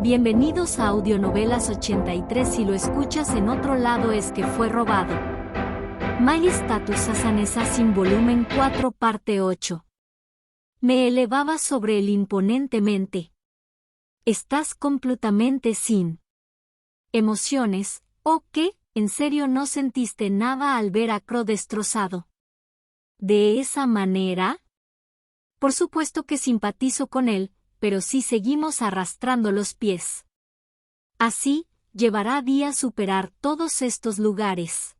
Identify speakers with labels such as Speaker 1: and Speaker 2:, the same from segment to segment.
Speaker 1: Bienvenidos a Audionovelas 83. Si lo escuchas en otro lado es que fue robado. Maestatus Assassin volumen 4 parte 8. Me elevaba sobre él imponentemente. Estás completamente sin emociones, ¿o qué? ¿En serio no sentiste nada al ver a Crow destrozado? ¿De esa manera? Por supuesto que simpatizo con él, pero si seguimos arrastrando los pies. Así, llevará días superar todos estos lugares.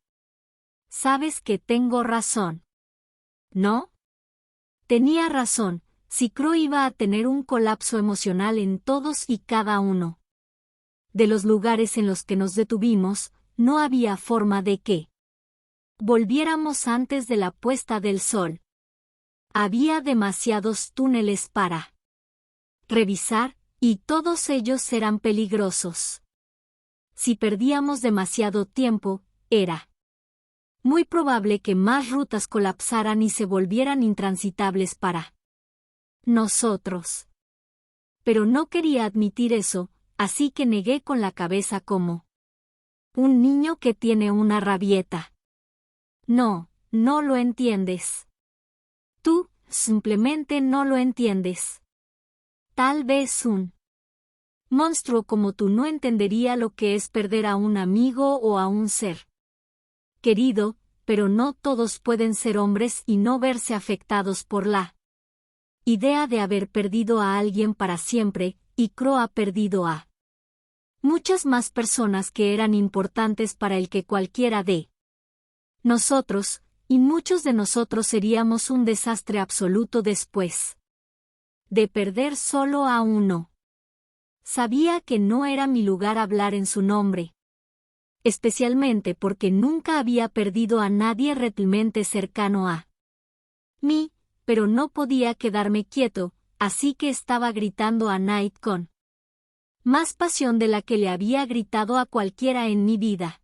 Speaker 1: Sabes que tengo razón. ¿No? Tenía razón, si Crow iba a tener un colapso emocional en todos y cada uno de los lugares en los que nos detuvimos, no había forma de que volviéramos antes de la puesta del sol. Había demasiados túneles para revisar, y todos ellos eran peligrosos. Si perdíamos demasiado tiempo, era muy probable que más rutas colapsaran y se volvieran intransitables para nosotros. Pero no quería admitir eso, así que negué con la cabeza como un niño que tiene una rabieta. No, no lo entiendes. Tú, simplemente no lo entiendes. Tal vez un monstruo como tú no entendería lo que es perder a un amigo o a un ser querido, pero no todos pueden ser hombres y no verse afectados por la idea de haber perdido a alguien para siempre, y Crow ha perdido a muchas más personas que eran importantes para el que cualquiera de nosotros, y muchos de nosotros seríamos un desastre absoluto después de perder solo a uno. Sabía que no era mi lugar hablar en su nombre. Especialmente porque nunca había perdido a nadie realmente cercano a mí, pero no podía quedarme quieto, así que estaba gritando a Knight con más pasión de la que le había gritado a cualquiera en mi vida.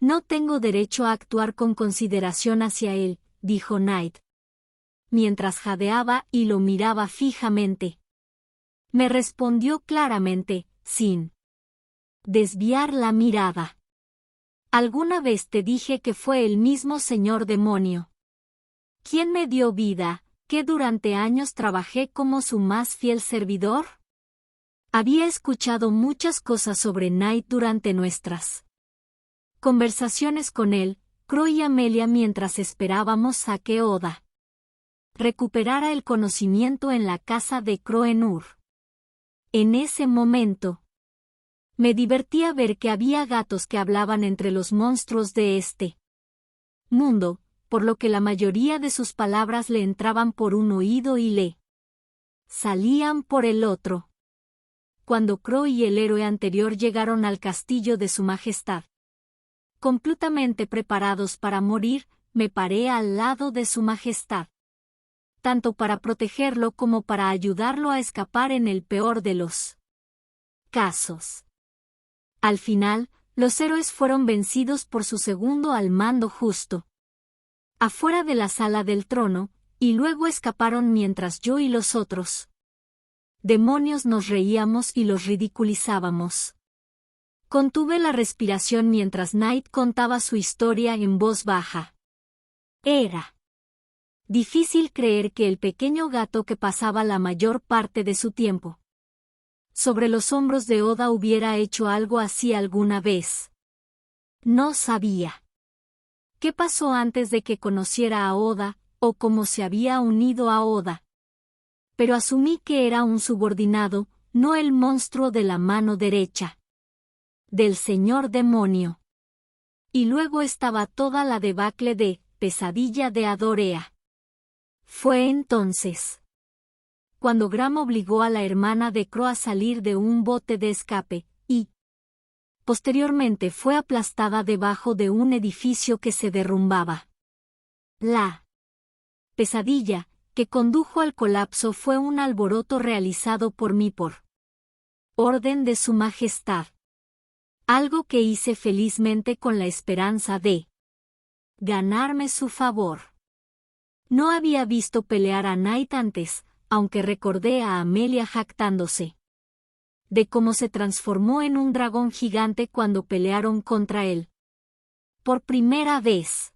Speaker 1: No tengo derecho a actuar con consideración hacia él, dijo Knight, mientras jadeaba y lo miraba fijamente. Me respondió claramente, sin desviar la mirada. ¿Alguna vez te dije que fue el mismo señor demonio quien me dio vida, que durante años trabajé como su más fiel servidor? Había escuchado muchas cosas sobre Knight durante nuestras conversaciones con él, Crow y Amelia mientras esperábamos a que Oda recuperara el conocimiento en la casa de Crow en Ur. En ese momento, me divertía ver que había gatos que hablaban entre los monstruos de este mundo, por lo que la mayoría de sus palabras le entraban por un oído y le salían por el otro. Cuando Crow y el héroe anterior llegaron al castillo de su majestad, completamente preparados para morir, me paré al lado de su majestad, tanto para protegerlo como para ayudarlo a escapar en el peor de los casos. Al final, los héroes fueron vencidos por su segundo al mando justo afuera de la sala del trono, y luego escaparon mientras yo y los otros demonios nos reíamos y los ridiculizábamos. Contuve la respiración mientras Knight contaba su historia en voz baja. Era difícil creer que el pequeño gato que pasaba la mayor parte de su tiempo sobre los hombros de Oda hubiera hecho algo así alguna vez. No sabía qué pasó antes de que conociera a Oda, o cómo se había unido a Oda. Pero asumí que era un subordinado, no el monstruo de la mano derecha del señor demonio. Y luego estaba toda la debacle de Pesadilla de Adorea. Fue entonces cuando Gram obligó a la hermana de Crow a salir de un bote de escape, y posteriormente fue aplastada debajo de un edificio que se derrumbaba. La pesadilla que condujo al colapso fue un alboroto realizado por mí por orden de su majestad. Algo que hice felizmente con la esperanza de ganarme su favor. No había visto pelear a Knight antes, aunque recordé a Amelia jactándose de cómo se transformó en un dragón gigante cuando pelearon contra él. Por primera vez.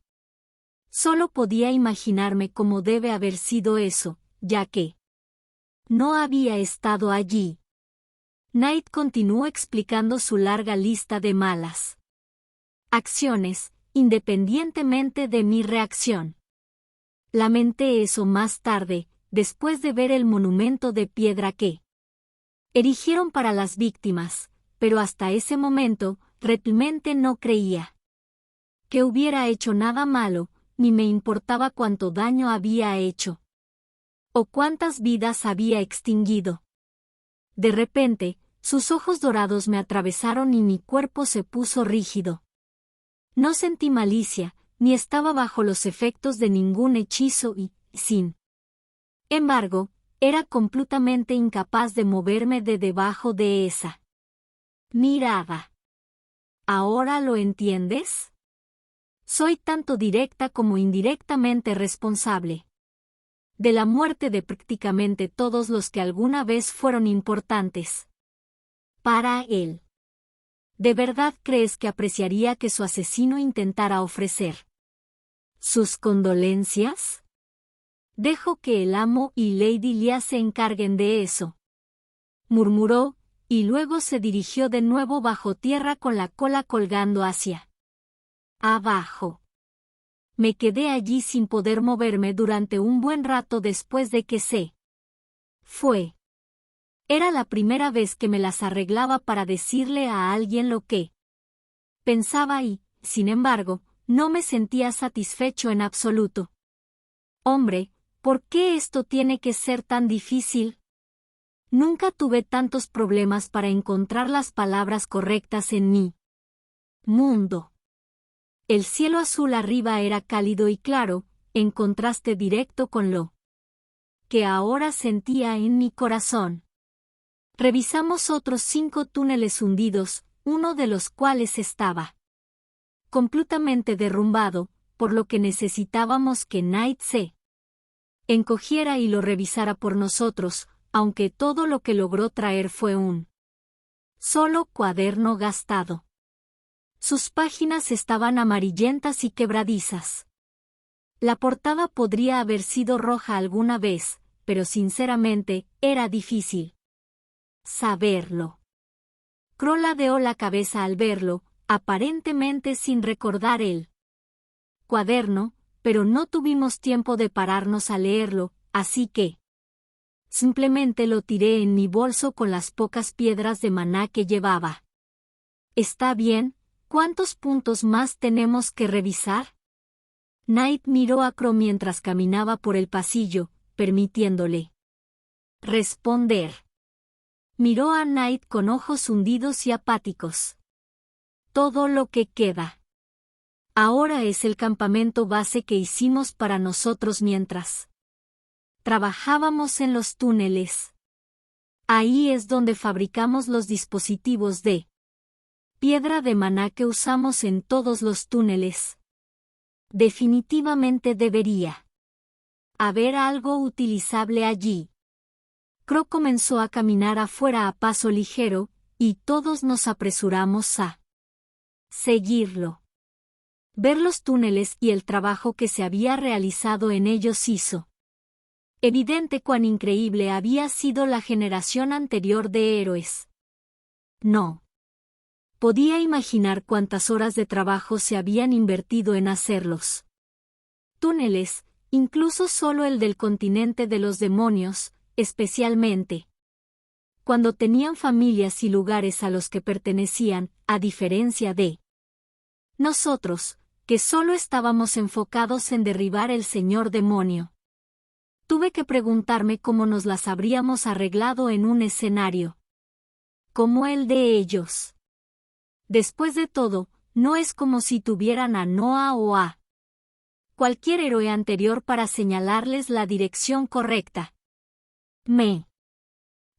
Speaker 1: Solo podía imaginarme cómo debe haber sido eso, ya que no había estado allí. Knight continuó explicando su larga lista de malas acciones, independientemente de mi reacción. Lamenté eso más tarde, después de ver el monumento de piedra que erigieron para las víctimas, pero hasta ese momento, realmente no creía que hubiera hecho nada malo, ni me importaba cuánto daño había hecho o cuántas vidas había extinguido. De repente, sus ojos dorados me atravesaron y mi cuerpo se puso rígido. No sentí malicia, ni estaba bajo los efectos de ningún hechizo y, sin embargo, era completamente incapaz de moverme de debajo de esa mirada. ¿Ahora lo entiendes? Soy tanto directa como indirectamente responsable de la muerte de prácticamente todos los que alguna vez fueron importantes para él. ¿De verdad crees que apreciaría que su asesino intentara ofrecer sus condolencias? Dejo que el amo y Lady Lia se encarguen de eso, murmuró, y luego se dirigió de nuevo bajo tierra con la cola colgando hacia abajo. Me quedé allí sin poder moverme durante un buen rato después de que se fue. Era la primera vez que me las arreglaba para decirle a alguien lo que pensaba y, sin embargo, no me sentía satisfecho en absoluto. Hombre, ¿por qué esto tiene que ser tan difícil? Nunca tuve tantos problemas para encontrar las palabras correctas en mi mundo. El cielo azul arriba era cálido y claro, en contraste directo con lo que ahora sentía en mi corazón. Revisamos otros 5 túneles hundidos, uno de los cuales estaba completamente derrumbado, por lo que necesitábamos que Knight se encogiera y lo revisara por nosotros, aunque todo lo que logró traer fue un solo cuaderno gastado. Sus páginas estaban amarillentas y quebradizas. La portada podría haber sido roja alguna vez, pero sinceramente, era difícil saberlo. Crow ladeó la cabeza al verlo, aparentemente sin recordar el cuaderno, pero no tuvimos tiempo de pararnos a leerlo, así que simplemente lo tiré en mi bolso con las pocas piedras de maná que llevaba. ¿Está bien? ¿Cuántos puntos más tenemos que revisar? Knight miró a Crow mientras caminaba por el pasillo, permitiéndole responder. Miró a Knight con ojos hundidos y apáticos. Todo lo que queda ahora es el campamento base que hicimos para nosotros mientras trabajábamos en los túneles. Ahí es donde fabricamos los dispositivos de piedra de maná que usamos en todos los túneles. Definitivamente debería haber algo utilizable allí. Crow comenzó a caminar afuera a paso ligero, y todos nos apresuramos a seguirlo. Ver los túneles y el trabajo que se había realizado en ellos hizo evidente cuán increíble había sido la generación anterior de héroes. No podía imaginar cuántas horas de trabajo se habían invertido en hacerlos. Túneles, incluso solo el del continente de los demonios, especialmente cuando tenían familias y lugares a los que pertenecían, a diferencia de nosotros, que solo estábamos enfocados en derribar el señor demonio. Tuve que preguntarme cómo nos las habríamos arreglado en un escenario como el de ellos. Después de todo, no es como si tuvieran a Noah o a cualquier héroe anterior para señalarles la dirección correcta. Me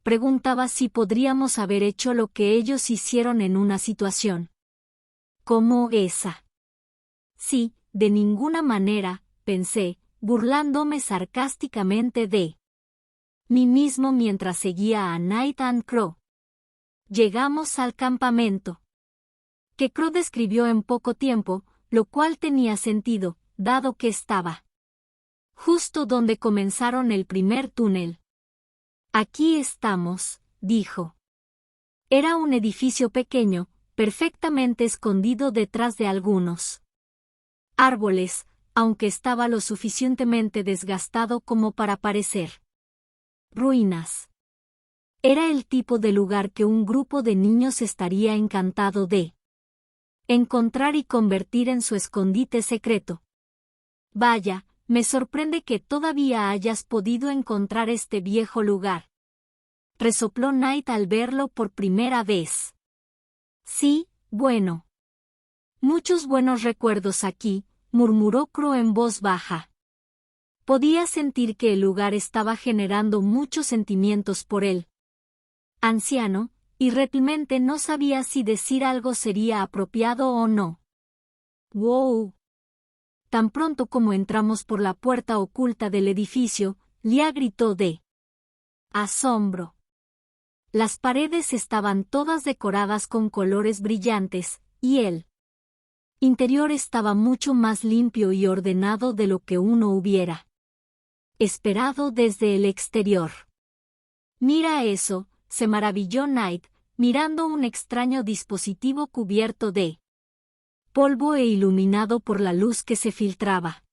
Speaker 1: preguntaba si podríamos haber hecho lo que ellos hicieron en una situación como esa. Sí, de ninguna manera, pensé, burlándome sarcásticamente de mí mismo mientras seguía a Knight and Crow. llegamos al campamento. Que Crow describió en poco tiempo, lo cual tenía sentido, dado que estaba justo donde comenzaron el primer túnel. Aquí estamos, dijo. Era un edificio pequeño, perfectamente escondido detrás de algunos árboles, aunque estaba lo suficientemente desgastado como para parecer ruinas. Era el tipo de lugar que un grupo de niños estaría encantado de encontrar y convertir en su escondite secreto. Vaya, me sorprende que todavía hayas podido encontrar este viejo lugar. Resopló Knight al verlo por primera vez. Sí, bueno. Muchos buenos recuerdos aquí, murmuró Crow en voz baja. Podía sentir que el lugar estaba generando muchos sentimientos por él. Anciano, y realmente no sabía si decir algo sería apropiado o no. ¡Wow! Tan pronto como entramos por la puerta oculta del edificio, Lia gritó de asombro. Las paredes estaban todas decoradas con colores brillantes, y el interior estaba mucho más limpio y ordenado de lo que uno hubiera esperado desde el exterior. Mira eso, se maravilló Knight, mirando un extraño dispositivo cubierto de polvo e iluminado por la luz que se filtraba.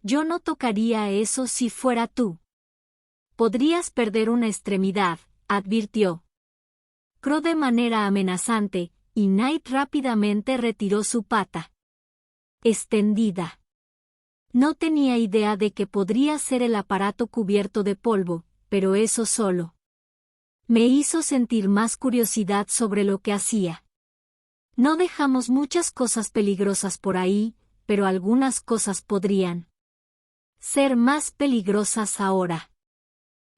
Speaker 1: Yo no tocaría eso si fuera tú. Podrías perder una extremidad, advirtió Crow de manera amenazante, y Knight rápidamente retiró su pata extendida. No tenía idea de que podría ser el aparato cubierto de polvo, pero eso solo me hizo sentir más curiosidad sobre lo que hacía. No dejamos muchas cosas peligrosas por ahí, pero algunas cosas podrían ser más peligrosas ahora.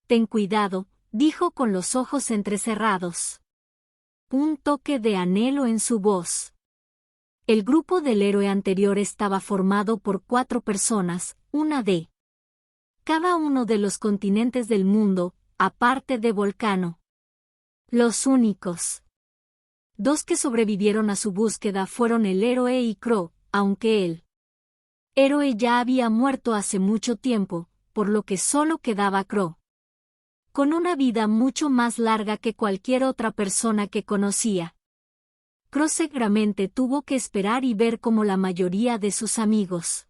Speaker 1: Ten cuidado, dijo con los ojos entrecerrados. Un toque de anhelo en su voz. El grupo del héroe anterior estaba formado por 4 personas, una de cada uno de los continentes del mundo, aparte de Volcano. Los únicos 2 que sobrevivieron a su búsqueda fueron el héroe y Crow, aunque el héroe ya había muerto hace mucho tiempo, por lo que solo quedaba Crow. Con una vida mucho más larga que cualquier otra persona que conocía. Crow seguramente tuvo que esperar y ver cómo la mayoría de sus amigos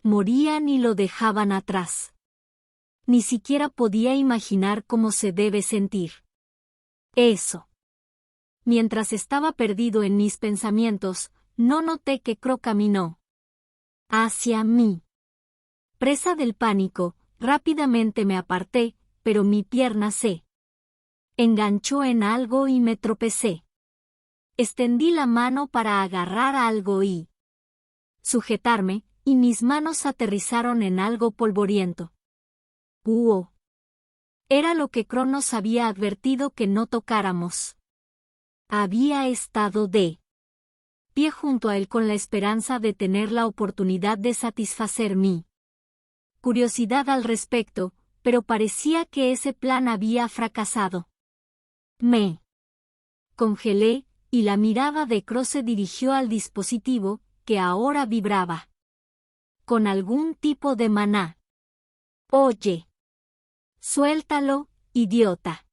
Speaker 1: morían y lo dejaban atrás. Ni siquiera podía imaginar cómo se debe sentir eso. Mientras estaba perdido en mis pensamientos, no noté que Crow caminó hacia mí. Presa del pánico, rápidamente me aparté, pero mi pierna se enganchó en algo y me tropecé. Extendí la mano para agarrar algo y sujetarme, y mis manos aterrizaron en algo polvoriento. Era lo que Crow nos había advertido que no tocáramos. Había estado de pie junto a él con la esperanza de tener la oportunidad de satisfacer mi curiosidad al respecto, pero parecía que ese plan había fracasado. Me congelé, y la mirada de Crow se dirigió al dispositivo, que ahora vibraba con algún tipo de maná. Oye. Suéltalo, idiota.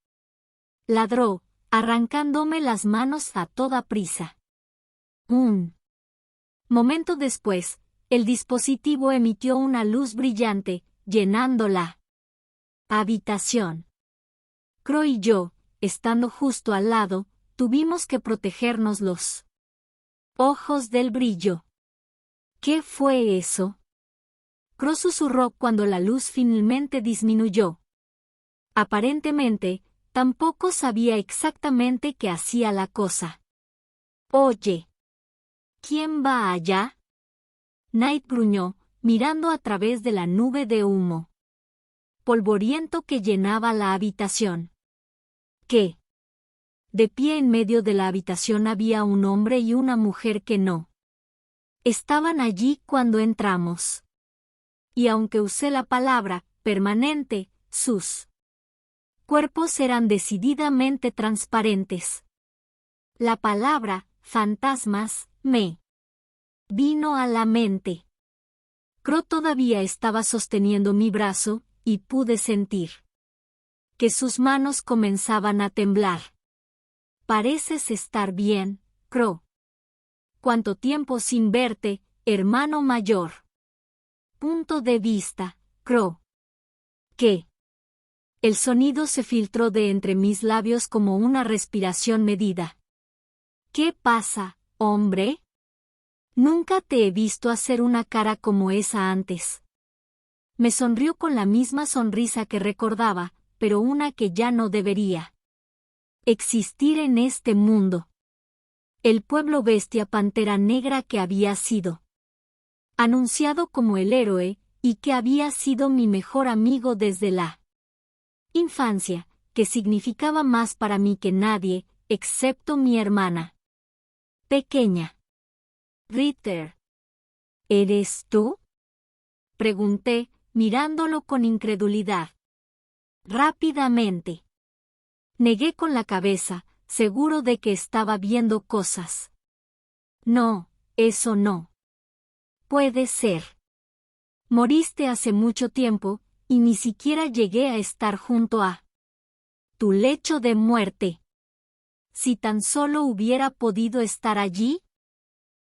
Speaker 1: Ladró, arrancándome las manos a toda prisa. Un momento después, el dispositivo emitió una luz brillante, llenando la habitación. Crow y yo, estando justo al lado, tuvimos que protegernos los ojos del brillo. ¿Qué fue eso? Crow susurró cuando la luz finalmente disminuyó. Aparentemente, tampoco sabía exactamente qué hacía la cosa. Oye. ¿Quién va allá? Knight gruñó, mirando a través de la nube de humo polvoriento que llenaba la habitación. ¿Qué? De pie en medio de la habitación había un hombre y una mujer que no estaban allí cuando entramos. Y aunque usé la palabra permanente, sus cuerpos eran decididamente transparentes. La palabra, fantasmas, me vino a la mente. Crow todavía estaba sosteniendo mi brazo, y pude sentir que sus manos comenzaban a temblar. Pareces estar bien, Crow. ¿Cuánto tiempo sin verte, hermano mayor? Punto de vista, Crow. ¿Qué? El sonido se filtró de entre mis labios como una respiración medida. ¿Qué pasa, hombre? Nunca te he visto hacer una cara como esa antes. Me sonrió con la misma sonrisa que recordaba, pero una que ya no debería existir en este mundo. El pueblo bestia pantera negra que había sido anunciado como el héroe, y que había sido mi mejor amigo desde la infancia, que significaba más para mí que nadie, excepto mi hermana pequeña. Ritter. ¿Eres tú? Pregunté, mirándolo con incredulidad. Rápidamente negué con la cabeza, seguro de que estaba viendo cosas. No, eso no puede ser. Moriste hace mucho tiempo, y ni siquiera llegué a estar junto a tu lecho de muerte. Si tan solo hubiera podido estar allí.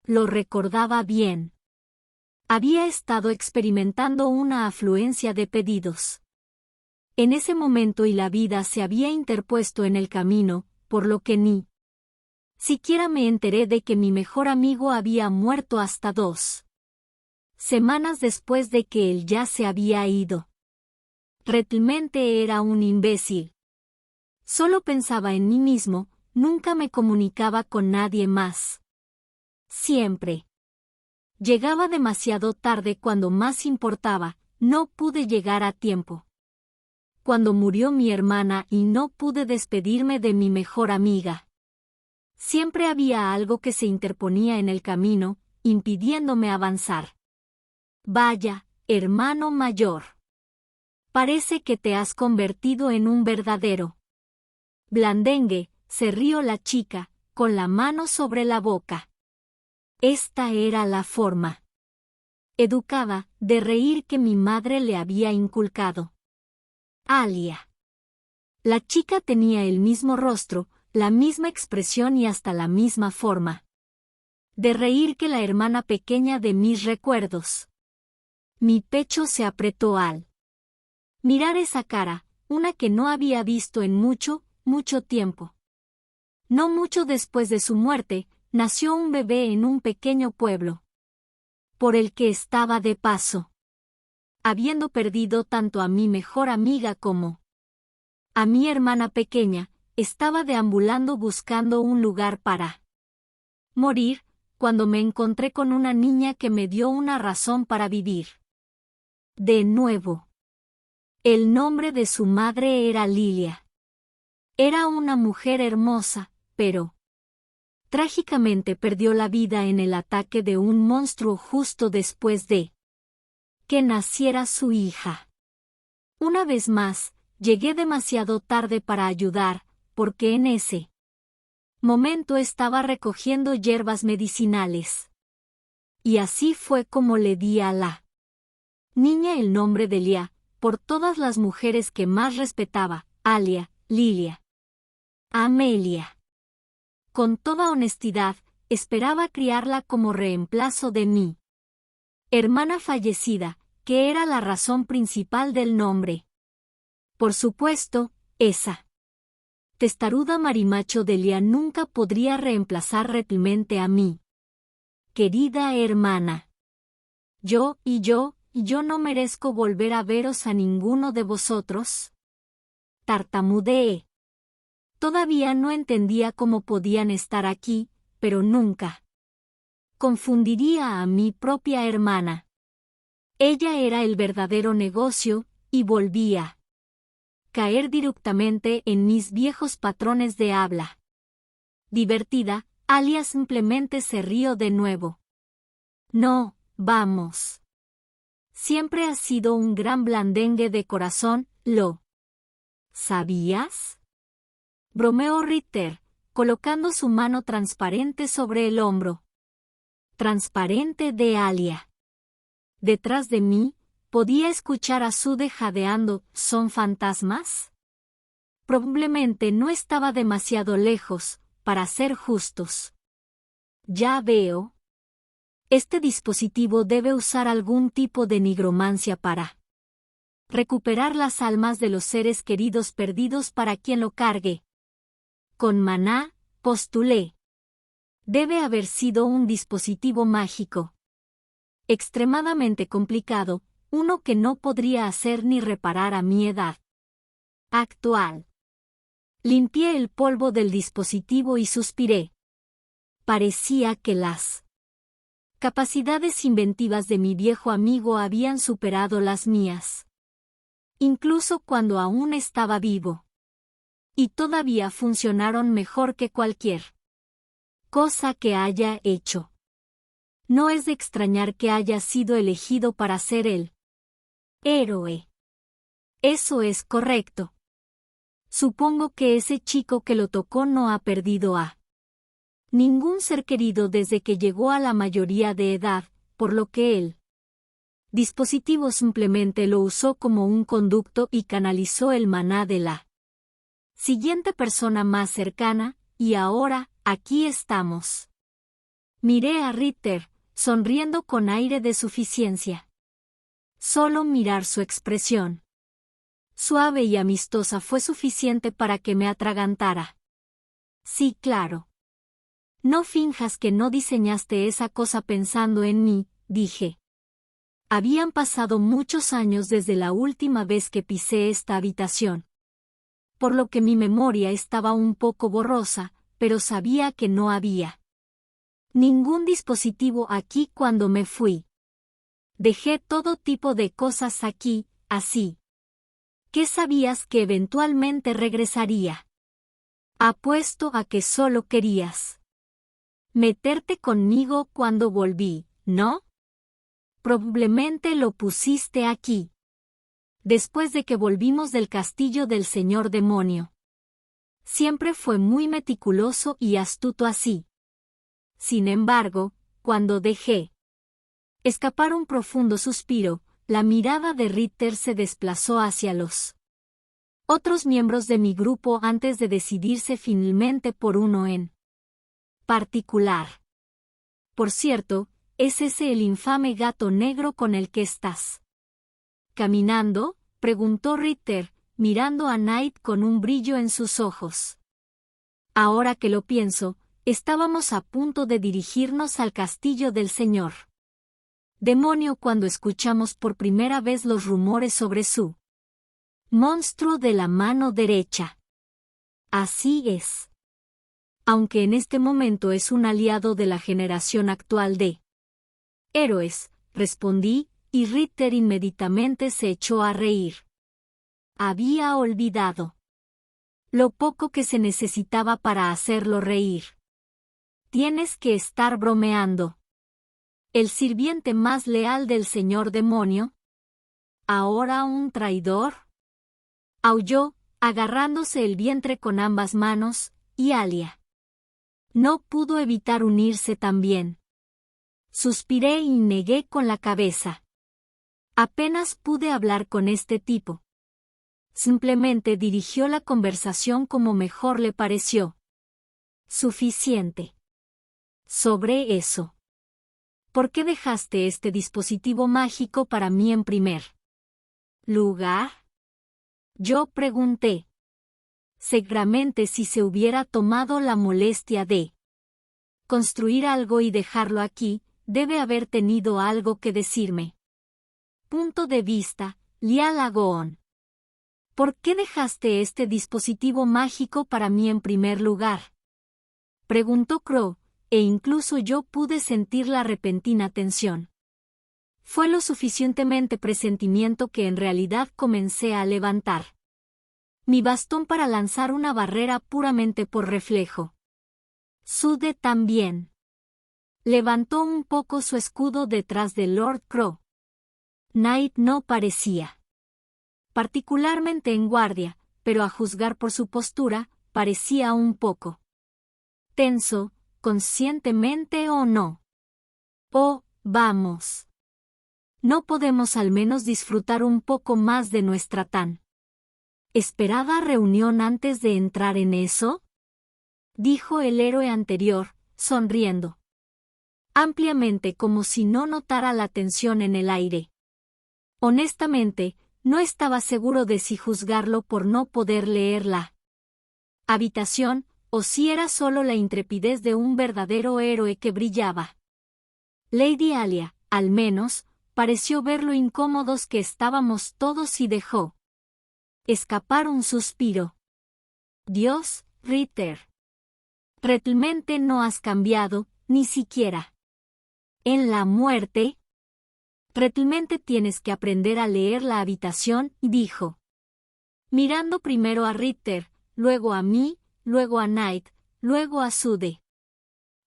Speaker 1: Lo recordaba bien. Había estado experimentando una afluencia de pedidos en ese momento y la vida se había interpuesto en el camino, por lo que ni siquiera me enteré de que mi mejor amigo había muerto hasta 2 semanas después de que él ya se había ido. Realmente era un imbécil. Solo pensaba en mí mismo, nunca me comunicaba con nadie más. Siempre llegaba demasiado tarde cuando más importaba, no pude llegar a tiempo. Cuando murió mi hermana y no pude despedirme de mi mejor amiga. Siempre había algo que se interponía en el camino, impidiéndome avanzar. Vaya, hermano mayor. Parece que te has convertido en un verdadero blandengue, se rió la chica, con la mano sobre la boca. Esta era la forma educada de reír que mi madre le había inculcado. Alia. La chica tenía el mismo rostro, la misma expresión y hasta la misma forma de reír que la hermana pequeña de mis recuerdos. Mi pecho se apretó al mirar esa cara, una que no había visto en mucho, mucho tiempo. No mucho después de su muerte, nació un bebé en un pequeño pueblo por el que estaba de paso. Habiendo perdido tanto a mi mejor amiga como a mi hermana pequeña, estaba deambulando buscando un lugar para morir, cuando me encontré con una niña que me dio una razón para vivir. De nuevo. El nombre de su madre era Lilia. Era una mujer hermosa, pero trágicamente perdió la vida en el ataque de un monstruo justo después de que naciera su hija. Una vez más, llegué demasiado tarde para ayudar, porque en ese momento estaba recogiendo hierbas medicinales. Y así fue como le di a la niña el nombre de Lia, por todas las mujeres que más respetaba, Alia, Lilia, Amelia. Con toda honestidad, esperaba criarla como reemplazo de mi hermana fallecida, que era la razón principal del nombre. Por supuesto, esa testaruda marimacho de Lia nunca podría reemplazar realmente a mí. Querida hermana. Yo no merezco volver a veros a ninguno de vosotros. Tartamudeé. Todavía no entendía cómo podían estar aquí, pero nunca confundiría a mi propia hermana. Ella era el verdadero negocio, y volvía a caer directamente en mis viejos patrones de habla. Divertida, Alia simplemente se rió de nuevo. No, vamos. Siempre has sido un gran blandengue de corazón, lo ¿Sabías? Bromeó Ritter, colocando su mano transparente sobre el hombro transparente de Alia. Detrás de mí, podía escuchar a Sude jadeando. ¿Son fantasmas? Probablemente no estaba demasiado lejos, para ser justos. Ya veo. Este dispositivo debe usar algún tipo de nigromancia para recuperar las almas de los seres queridos perdidos para quien lo cargue. Con maná, postulé. Debe haber sido un dispositivo mágico. Extremadamente complicado, uno que no podría hacer ni reparar a mi edad actual. Limpié el polvo del dispositivo y suspiré. Parecía que las capacidades inventivas de mi viejo amigo habían superado las mías. Incluso cuando aún estaba vivo. Y todavía funcionaron mejor que cualquier cosa que haya hecho. No es de extrañar que haya sido elegido para ser el héroe. Eso es correcto. Supongo que ese chico que lo tocó no ha perdido a ningún ser querido desde que llegó a la mayoría de edad, por lo que el dispositivo simplemente lo usó como un conducto y canalizó el maná de la siguiente persona más cercana, y ahora, aquí estamos. Miré a Ritter, sonriendo con aire de suficiencia. Solo mirar su expresión suave y amistosa fue suficiente para que me atragantara. Sí, claro. No finjas que no diseñaste esa cosa pensando en mí, dije. Habían pasado muchos años desde la última vez que pisé esta habitación. Por lo que mi memoria estaba un poco borrosa, pero sabía que no había ningún dispositivo aquí cuando me fui. Dejé todo tipo de cosas aquí, así. ¿Qué sabías que eventualmente regresaría? Apuesto a que solo querías meterte conmigo cuando volví, ¿no? Probablemente lo pusiste aquí. Después de que volvimos del castillo del señor demonio. Siempre fue muy meticuloso y astuto así. Sin embargo, cuando dejé escapar un profundo suspiro, la mirada de Ritter se desplazó hacia los otros miembros de mi grupo antes de decidirse finalmente por uno en particular. Por cierto, ¿es ese el infame gato negro con el que estás caminando? Preguntó Ritter, mirando a Knight con un brillo en sus ojos. Ahora que lo pienso, estábamos a punto de dirigirnos al castillo del señor demonio cuando escuchamos por primera vez los rumores sobre su monstruo de la mano derecha. Así es. Aunque en este momento es un aliado de la generación actual de héroes, respondí, y Ritter inmediatamente se echó a reír. Había olvidado lo poco que se necesitaba para hacerlo reír. Tienes que estar bromeando. ¿El sirviente más leal del señor demonio? ¿Ahora un traidor? Aulló, agarrándose el vientre con ambas manos, y Alia no pudo evitar unirse también. Suspiré y negué con la cabeza. Apenas pude hablar con este tipo. Simplemente dirigió la conversación como mejor le pareció. Suficiente. Sobre eso. ¿Por qué dejaste este dispositivo mágico para mí en primer lugar? Yo pregunté. Seguramente si se hubiera tomado la molestia de construir algo y dejarlo aquí, debe haber tenido algo que decirme. Punto de vista, Lia Lagoon. ¿Por qué dejaste este dispositivo mágico para mí en primer lugar? Preguntó Crow, e incluso yo pude sentir la repentina tensión. Fue lo suficientemente presentimiento que en realidad comencé a levantar mi bastón para lanzar una barrera puramente por reflejo. Sude también levantó un poco su escudo detrás de Lord Crow. Knight no parecía particularmente en guardia, pero a juzgar por su postura, parecía un poco tenso, conscientemente o no. Oh, vamos. ¿No podemos al menos disfrutar un poco más de nuestra tan esperada reunión antes de entrar en eso? Dijo el héroe anterior, sonriendo ampliamente como si no notara la tensión en el aire. Honestamente, no estaba seguro de si juzgarlo por no poder leer la habitación, o si era solo la intrepidez de un verdadero héroe que brillaba. Lady Alia, al menos, pareció ver lo incómodos que estábamos todos y dejó escapar un suspiro. Dios, Ritter. Realmente no has cambiado, ni siquiera en la muerte. Realmente tienes que aprender a leer la habitación, dijo. Mirando primero a Ritter, luego a mí, luego a Knight, luego a Sude.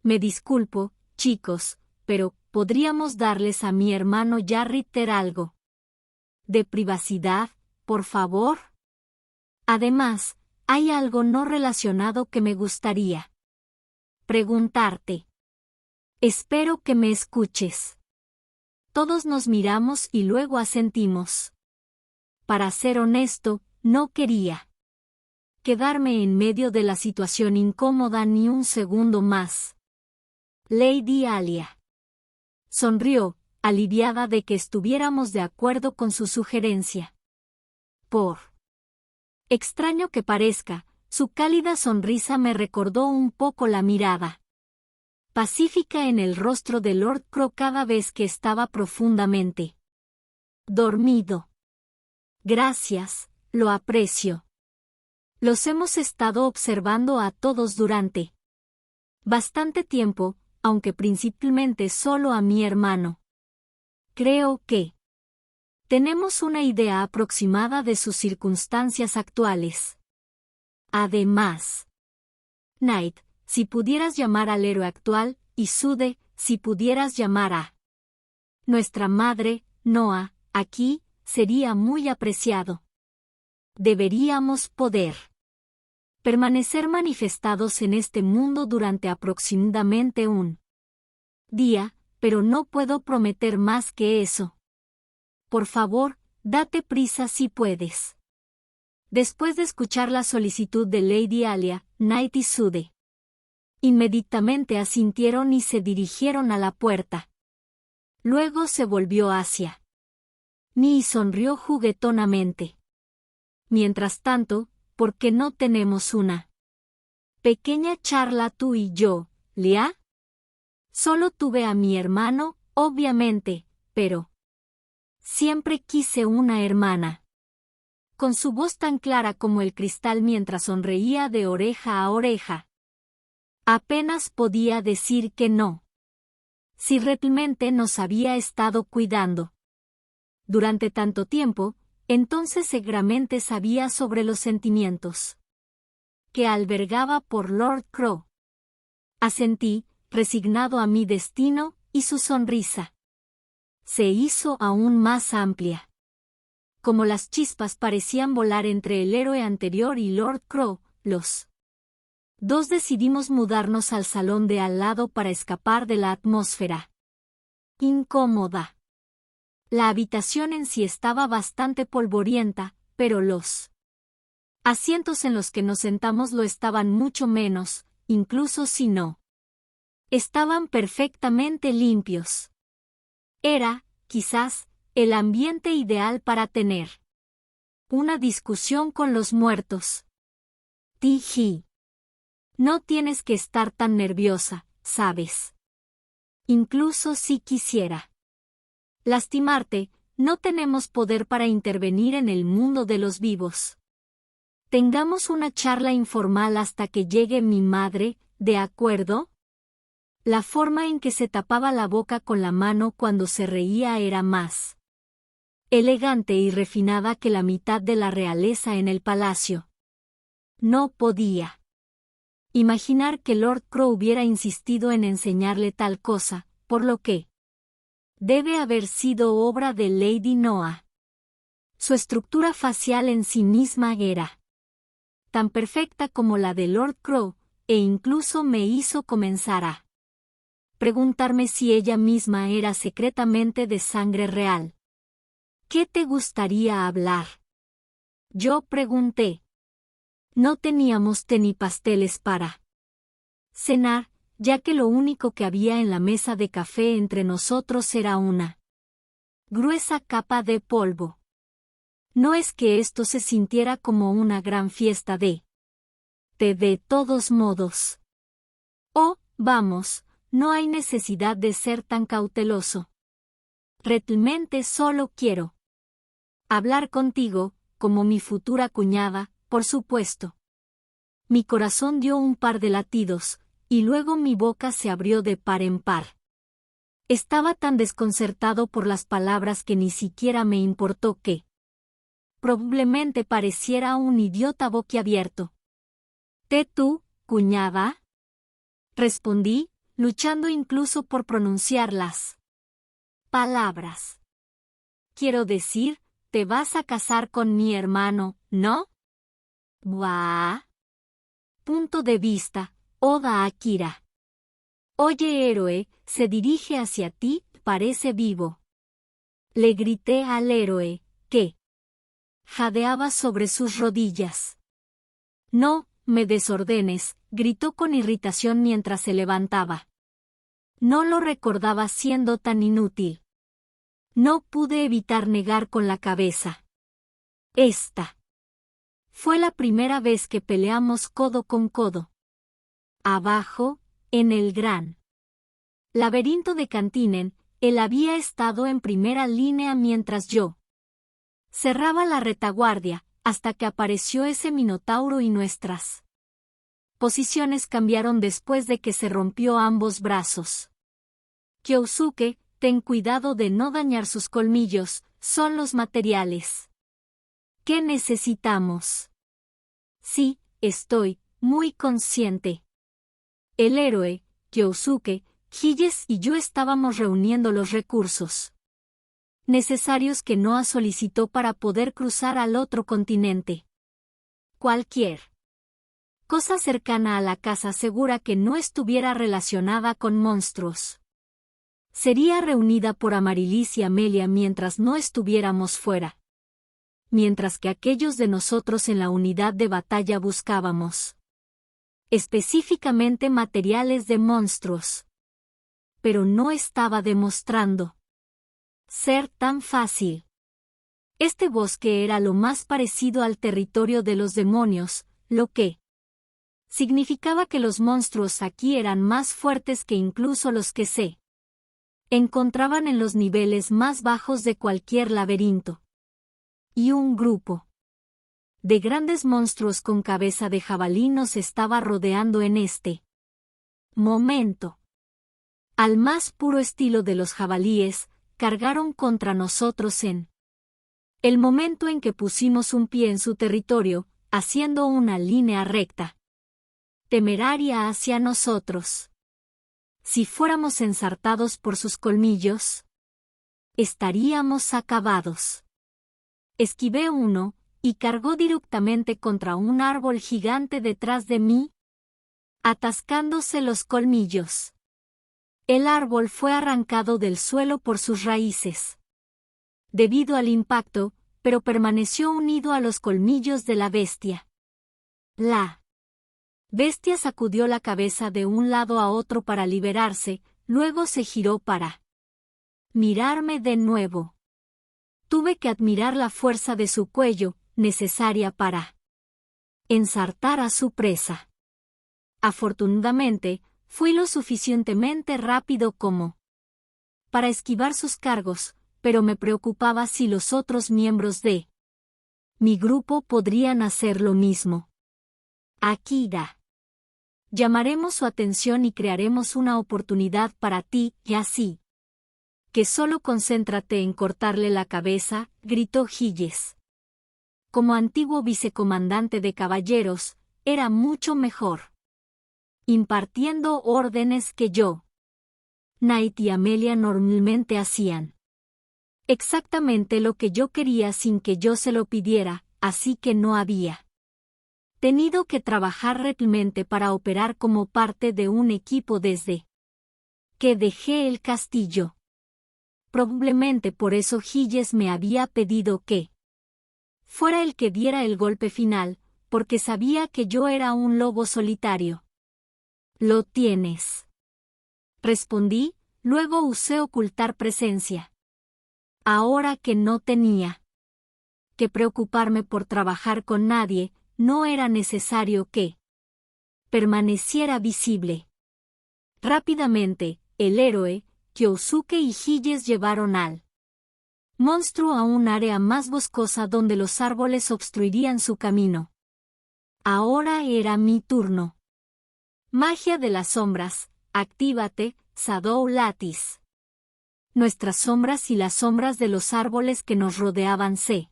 Speaker 1: Me disculpo, chicos, pero ¿podríamos darles a mi hermano ya Ritter algo de privacidad, por favor? Además, hay algo no relacionado que me gustaría preguntarte. Espero que me escuches. Todos nos miramos y luego asentimos. Para ser honesto, no quería quedarme en medio de la situación incómoda ni un segundo más. Lady Alia sonrió, aliviada de que estuviéramos de acuerdo con su sugerencia. Por extraño que parezca, su cálida sonrisa me recordó un poco la mirada pacífica en el rostro de Lord Crow cada vez que estaba profundamente dormido. Gracias, lo aprecio. Los hemos estado observando a todos durante bastante tiempo, aunque principalmente solo a mi hermano. Creo que tenemos una idea aproximada de sus circunstancias actuales. Además, Knight, si pudieras llamar al héroe actual, y Sude, si pudieras llamar a nuestra madre, Noah, aquí, sería muy apreciado. Deberíamos poder permanecer manifestados en este mundo durante aproximadamente un día, pero no puedo prometer más que eso. Por favor, date prisa si puedes. Después de escuchar la solicitud de Lady Alia, Knight y Sude inmediatamente asintieron y se dirigieron a la puerta. Luego se volvió hacia mí y sonrió juguetonamente. Mientras tanto, ¿por qué no tenemos una pequeña charla tú y yo, Leah? Solo tuve a mi hermano, obviamente, pero siempre quise una hermana. Con su voz tan clara como el cristal mientras sonreía de oreja a oreja, apenas podía decir que no. Si realmente nos había estado cuidando durante tanto tiempo, entonces seguramente sabía sobre los sentimientos que albergaba por Lord Crow. Asentí, resignado a mi destino, y su sonrisa se hizo aún más amplia. Como las chispas parecían volar entre el héroe anterior y Lord Crow, los dos decidimos mudarnos al salón de al lado para escapar de la atmósfera incómoda. La habitación en sí estaba bastante polvorienta, pero los asientos en los que nos sentamos lo estaban mucho menos, incluso si no estaban perfectamente limpios. Era, quizás, el ambiente ideal para tener una discusión con los muertos. Tiji. No tienes que estar tan nerviosa, ¿sabes? Incluso si quisiera lastimarte, no tenemos poder para intervenir en el mundo de los vivos. Tengamos una charla informal hasta que llegue mi madre, ¿de acuerdo? La forma en que se tapaba la boca con la mano cuando se reía era más elegante y refinada que la mitad de la realeza en el palacio. No podía imaginar que Lord Crow hubiera insistido en enseñarle tal cosa, por lo que debe haber sido obra de Lady Noah. Su estructura facial en sí misma era tan perfecta como la de Lord Crow, e incluso me hizo comenzar a preguntarme si ella misma era secretamente de sangre real. ¿Qué te gustaría hablar? Yo pregunté. No teníamos té ni pasteles para cenar, ya que lo único que había en la mesa de café entre nosotros era una gruesa capa de polvo. No es que esto se sintiera como una gran fiesta de té de todos modos. Oh, vamos, no hay necesidad de ser tan cauteloso. Realmente solo quiero hablar contigo, como mi futura cuñada, por supuesto. Mi corazón dio un par de latidos, y luego mi boca se abrió de par en par. Estaba tan desconcertado por las palabras que ni siquiera me importó que probablemente pareciera un idiota boquiabierto. ¿Té tú, cuñada? Respondí, luchando incluso por pronunciar las palabras. Quiero decir, te vas a casar con mi hermano, ¿no? Buah. Punto de vista, Oda Akira. Oye, héroe, se dirige hacia ti, parece vivo. Le grité al héroe, que jadeaba sobre sus rodillas. No, me desordenes, gritó con irritación mientras se levantaba. No lo recordaba siendo tan inútil. No pude evitar negar con la cabeza. Esta fue la primera vez que peleamos codo con codo. Abajo, en el gran laberinto de Cantinen, él había estado en primera línea mientras yo cerraba la retaguardia, hasta que apareció ese minotauro y nuestras posiciones cambiaron después de que se rompió ambos brazos. Kyosuke, ten cuidado de no dañar sus colmillos, son los materiales ¿qué necesitamos? Sí, estoy muy consciente. El héroe, Kyosuke, Hiyes y yo estábamos reuniendo los recursos necesarios que Noah solicitó para poder cruzar al otro continente. Cualquier cosa cercana a la casa segura que no estuviera relacionada con monstruos sería reunida por Amaryllis y Amelia mientras no estuviéramos fuera. Mientras que aquellos de nosotros en la unidad de batalla buscábamos específicamente materiales de monstruos. Pero no estaba demostrando ser tan fácil. Este bosque era lo más parecido al territorio de los demonios, lo que significaba que los monstruos aquí eran más fuertes que incluso los que se encontraban en los niveles más bajos de cualquier laberinto. Y un grupo de grandes monstruos con cabeza de jabalí nos estaba rodeando en este momento. Al más puro estilo de los jabalíes, cargaron contra nosotros en el momento en que pusimos un pie en su territorio, haciendo una línea recta, temeraria hacia nosotros. Si fuéramos ensartados por sus colmillos, estaríamos acabados. Esquivé uno, y cargó directamente contra un árbol gigante detrás de mí, atascándose los colmillos. El árbol fue arrancado del suelo por sus raíces debido al impacto, pero permaneció unido a los colmillos de la bestia. La bestia sacudió la cabeza de un lado a otro para liberarse, luego se giró para mirarme de nuevo. Tuve que admirar la fuerza de su cuello, necesaria para ensartar a su presa. Afortunadamente, fui lo suficientemente rápido como para esquivar sus cargos, pero me preocupaba si los otros miembros de mi grupo podrían hacer lo mismo. Akira. Llamaremos su atención y crearemos una oportunidad para ti, y así que solo concéntrate en cortarle la cabeza, gritó Hiyes. Como antiguo vicecomandante de caballeros, era mucho mejor impartiendo órdenes que yo. Knight y Amelia normalmente hacían exactamente lo que yo quería sin que yo se lo pidiera, así que no había Tenido que trabajar realmente para operar como parte de un equipo desde que dejé el castillo. Probablemente por eso Giles me había pedido que fuera el que diera el golpe final, porque sabía que yo era un lobo solitario. Lo tienes. Respondí, luego usé ocultar presencia. Ahora que no tenía que preocuparme por trabajar con nadie, no era necesario que permaneciera visible. Rápidamente, el héroe, Kyosuke y Giles llevaron al monstruo a un área más boscosa donde los árboles obstruirían su camino. Ahora era mi turno. Magia de las sombras, actívate, Shadow Lattice. Nuestras sombras y las sombras de los árboles que nos rodeaban se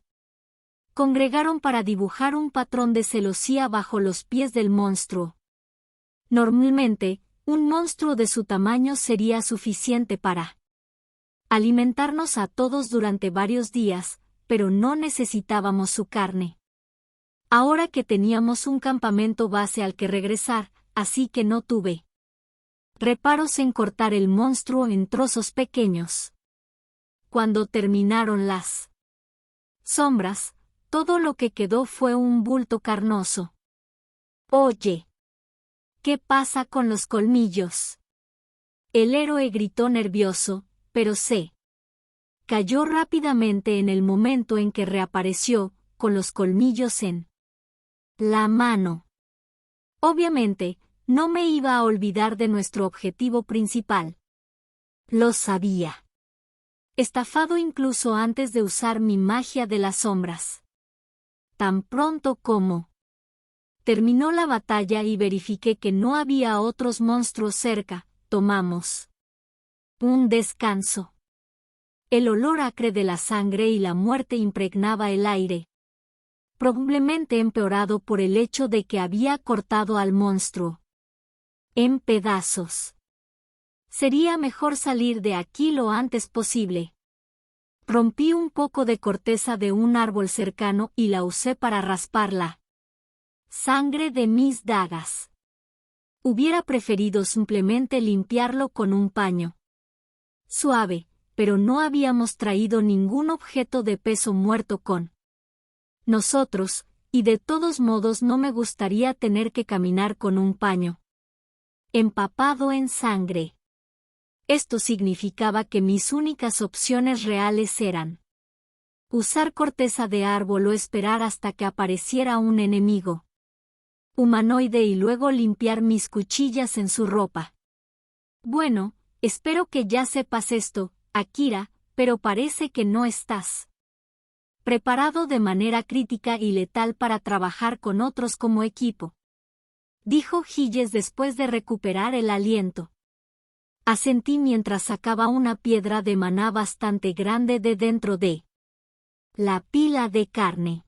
Speaker 1: congregaron para dibujar un patrón de celosía bajo los pies del monstruo. Normalmente, un monstruo de su tamaño sería suficiente para alimentarnos a todos durante varios días, pero no necesitábamos su carne. Ahora que teníamos un campamento base al que regresar, así que no tuve reparos en cortar el monstruo en trozos pequeños. Cuando terminaron las sombras, todo lo que quedó fue un bulto carnoso. Oye, ¿qué pasa con los colmillos? El héroe gritó nervioso, pero se cayó rápidamente en el momento en que reapareció, con los colmillos en la mano. Obviamente, no me iba a olvidar de nuestro objetivo principal. Lo sabía. Estafado incluso antes de usar mi magia de las sombras. Tan pronto como terminó la batalla y verifiqué que no había otros monstruos cerca, tomamos un descanso. El olor acre de la sangre y la muerte impregnaba el aire. Probablemente empeorado por el hecho de que había cortado al monstruo en pedazos. Sería mejor salir de aquí lo antes posible. Rompí un poco de corteza de un árbol cercano y la usé para rasparla. Sangre de mis dagas. Hubiera preferido simplemente limpiarlo con un paño suave, pero no habíamos traído ningún objeto de peso muerto con nosotros, y de todos modos no me gustaría tener que caminar con un paño empapado en sangre. Esto significaba que mis únicas opciones reales eran usar corteza de árbol o esperar hasta que apareciera un enemigo humanoide y luego limpiar mis cuchillas en su ropa. Bueno, espero que ya sepas esto, Akira, pero parece que no estás preparado de manera crítica y letal para trabajar con otros como equipo, dijo Giles después de recuperar el aliento. Asentí mientras sacaba una piedra de maná bastante grande de dentro de la pila de carne.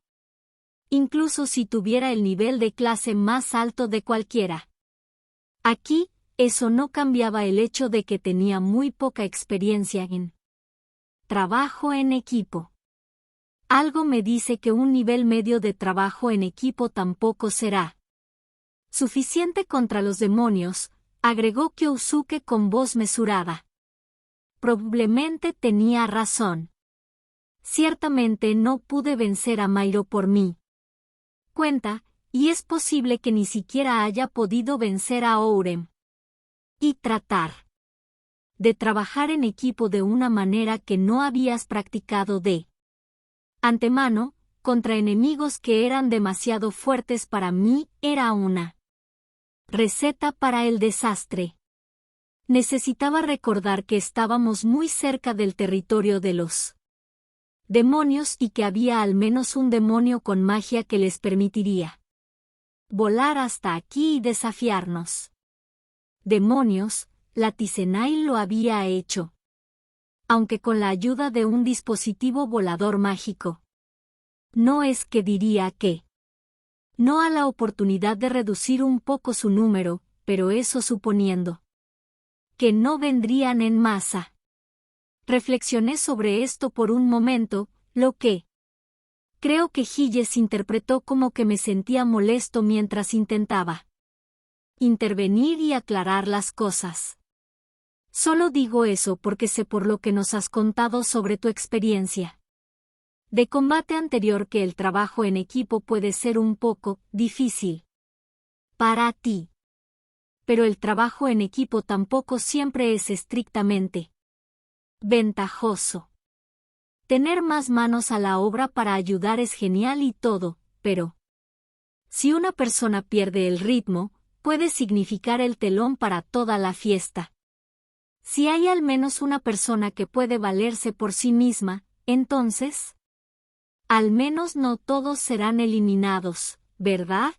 Speaker 1: Incluso si tuviera el nivel de clase más alto de cualquiera. Aquí, eso no cambiaba el hecho de que tenía muy poca experiencia en trabajo en equipo. Algo me dice que un nivel medio de trabajo en equipo tampoco será suficiente contra los demonios, agregó Kyosuke con voz mesurada. Probablemente tenía razón. Ciertamente no pude vencer a Mairo por mí cuenta, y es posible que ni siquiera haya podido vencer a Ourem. Y tratar de trabajar en equipo de una manera que no habías practicado de antemano, contra enemigos que eran demasiado fuertes para mí, era una receta para el desastre. Necesitaba recordar que estábamos muy cerca del territorio de los demonios y que había al menos un demonio con magia que les permitiría volar hasta aquí y desafiarnos. Demonios, la Tizenai lo había hecho. Aunque con la ayuda de un dispositivo volador mágico. No es que diría que no a la oportunidad de reducir un poco su número, pero eso suponiendo que no vendrían en masa. Reflexioné sobre esto por un momento, lo que Creo que Gilles interpretó como que me sentía molesto mientras intentaba intervenir y aclarar las cosas. Solo digo eso porque sé por lo que nos has contado sobre tu experiencia de combate anterior que el trabajo en equipo puede ser un poco difícil para ti. Pero el trabajo en equipo tampoco siempre es estrictamente ventajoso. Tener más manos a la obra para ayudar es genial y todo, pero si una persona pierde el ritmo, puede significar el telón para toda la fiesta. Si hay al menos una persona que puede valerse por sí misma, entonces, al menos no todos serán eliminados, ¿verdad?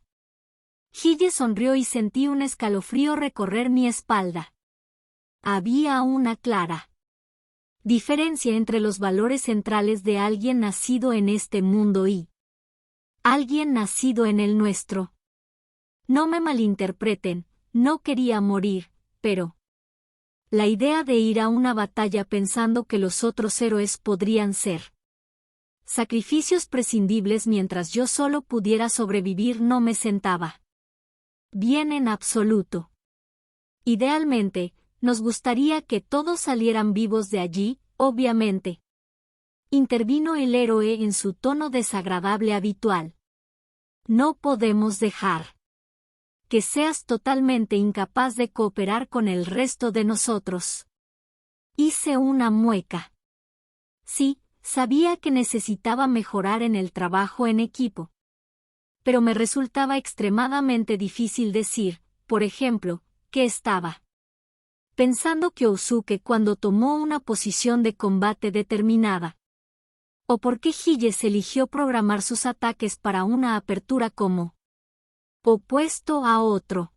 Speaker 1: Gilles sonrió y sentí un escalofrío recorrer mi espalda. Había una clara diferencia entre los valores centrales de alguien nacido en este mundo y alguien nacido en el nuestro. No me malinterpreten, no quería morir, pero la idea de ir a una batalla pensando que los otros héroes podrían ser sacrificios prescindibles mientras yo solo pudiera sobrevivir no me sentaba bien en absoluto. Idealmente, nos gustaría que todos salieran vivos de allí, obviamente. Intervino el héroe en su tono desagradable habitual. No podemos dejar que seas totalmente incapaz de cooperar con el resto de nosotros. Hice una mueca. Sí, sabía que necesitaba mejorar en el trabajo en equipo. Pero me resultaba extremadamente difícil decir, por ejemplo, que estaba pensando Kyosuke cuando tomó una posición de combate determinada. O por qué Gilles eligió programar sus ataques para una apertura como opuesto a otro.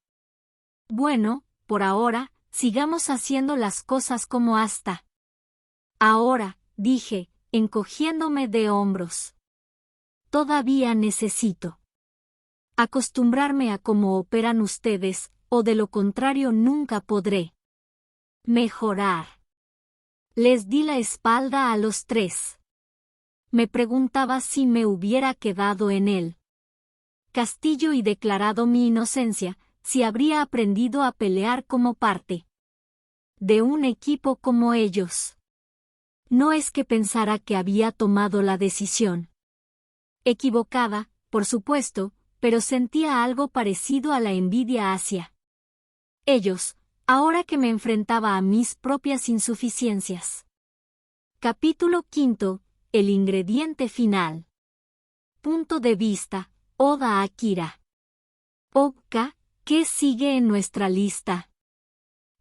Speaker 1: Bueno, por ahora, sigamos haciendo las cosas como hasta ahora, dije, encogiéndome de hombros. Todavía necesito acostumbrarme a cómo operan ustedes, o de lo contrario nunca podré mejorar. Les di la espalda a los tres. Me preguntaba si me hubiera quedado en él castillo y declarado mi inocencia, si habría aprendido a pelear como parte de un equipo como ellos. No es que pensara que había tomado la decisión equivocada, por supuesto, pero sentía algo parecido a la envidia hacia ellos, ahora que me enfrentaba a mis propias insuficiencias. Capítulo 5. El ingrediente final. Punto de vista. Oda Akira. Oka, ¿qué sigue en nuestra lista?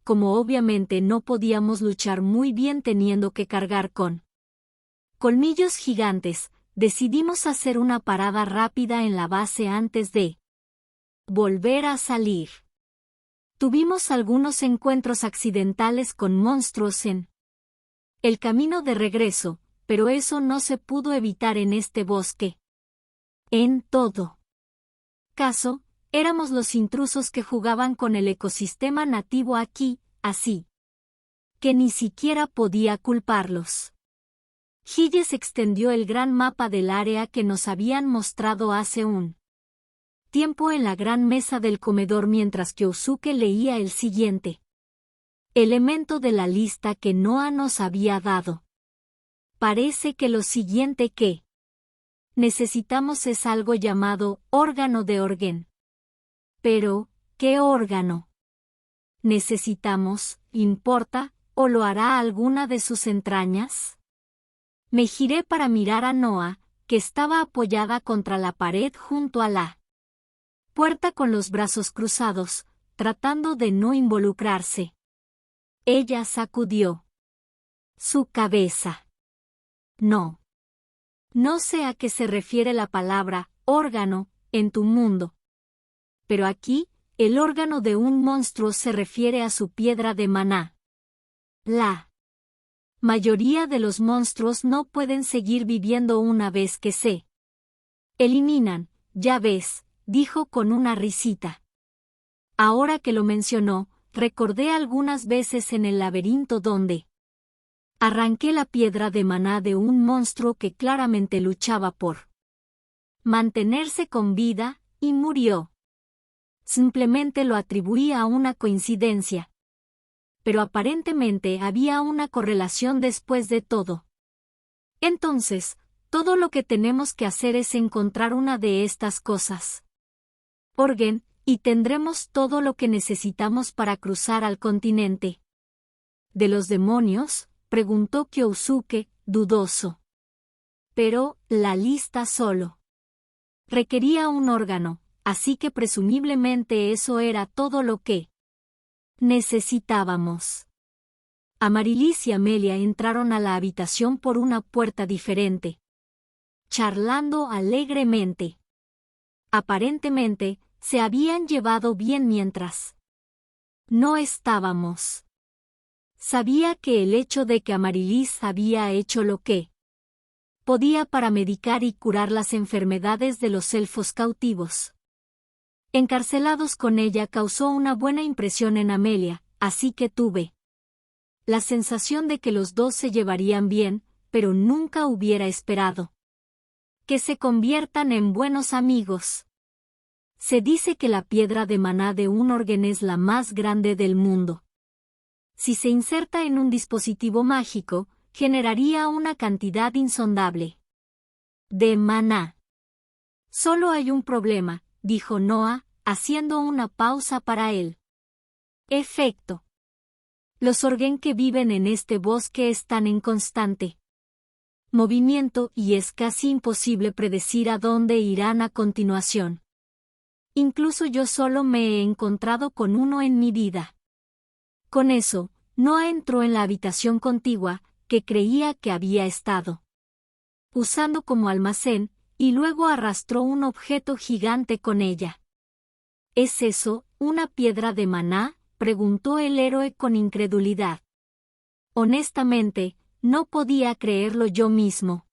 Speaker 1: Como obviamente no podíamos luchar muy bien teniendo que cargar con colmillos gigantes, decidimos hacer una parada rápida en la base antes de volver a salir. Tuvimos algunos encuentros accidentales con monstruos en el camino de regreso, pero eso no se pudo evitar en este bosque. En todo caso, éramos los intrusos que jugaban con el ecosistema nativo aquí, así que ni siquiera podía culparlos. Gilles extendió el gran mapa del área que nos habían mostrado hace un tiempo en la gran mesa del comedor mientras Kyosuke leía el siguiente elemento de la lista que Noa nos había dado. Parece que lo siguiente que necesitamos es algo llamado órgano de Orgen. Pero, ¿qué órgano necesitamos, importa, o lo hará alguna de sus entrañas? Me giré para mirar a Noa, que estaba apoyada contra la pared junto a la puerta con los brazos cruzados, tratando de no involucrarse. Ella sacudió su cabeza. No. No sé a qué se refiere la palabra órgano en tu mundo. Pero aquí, el órgano de un monstruo se refiere a su piedra de maná. La mayoría de los monstruos no pueden seguir viviendo una vez que se eliminan, ya ves, dijo con una risita. Ahora que lo mencionó, recordé algunas veces en el laberinto donde arranqué la piedra de maná de un monstruo que claramente luchaba por mantenerse con vida, y murió. Simplemente lo atribuía a una coincidencia. Pero aparentemente había una correlación después de todo. Entonces, todo lo que tenemos que hacer es encontrar una de estas cosas. Orgen, y tendremos todo lo que necesitamos para cruzar al continente. ¿De los demonios?, preguntó Kyosuke, dudoso. Pero, la lista solo requería un órgano, así que presumiblemente eso era todo lo que necesitábamos. Amaryllis y Amelia entraron a la habitación por una puerta diferente, charlando alegremente. Aparentemente, se habían llevado bien mientras no estábamos. Sabía que el hecho de que Amaryllis había hecho lo que podía para medicar y curar las enfermedades de los elfos cautivos encarcelados con ella causó una buena impresión en Amelia, así que tuve la sensación de que los dos se llevarían bien, pero nunca hubiera esperado que se conviertan en buenos amigos. Se dice que la piedra de maná de un Orgen es la más grande del mundo. Si se inserta en un dispositivo mágico, generaría una cantidad insondable de maná. Solo hay un problema, dijo Noah, haciendo una pausa para él. Efecto. Los Orgen que viven en este bosque están en constante movimiento y es casi imposible predecir a dónde irán a continuación. Incluso yo solo me he encontrado con uno en mi vida. Con eso, Noah entró en la habitación contigua, que creía que había estado usando como almacén, y luego arrastró un objeto gigante con ella. ¿Es eso, una piedra de maná?, preguntó el héroe con incredulidad. Honestamente, no podía creerlo yo mismo.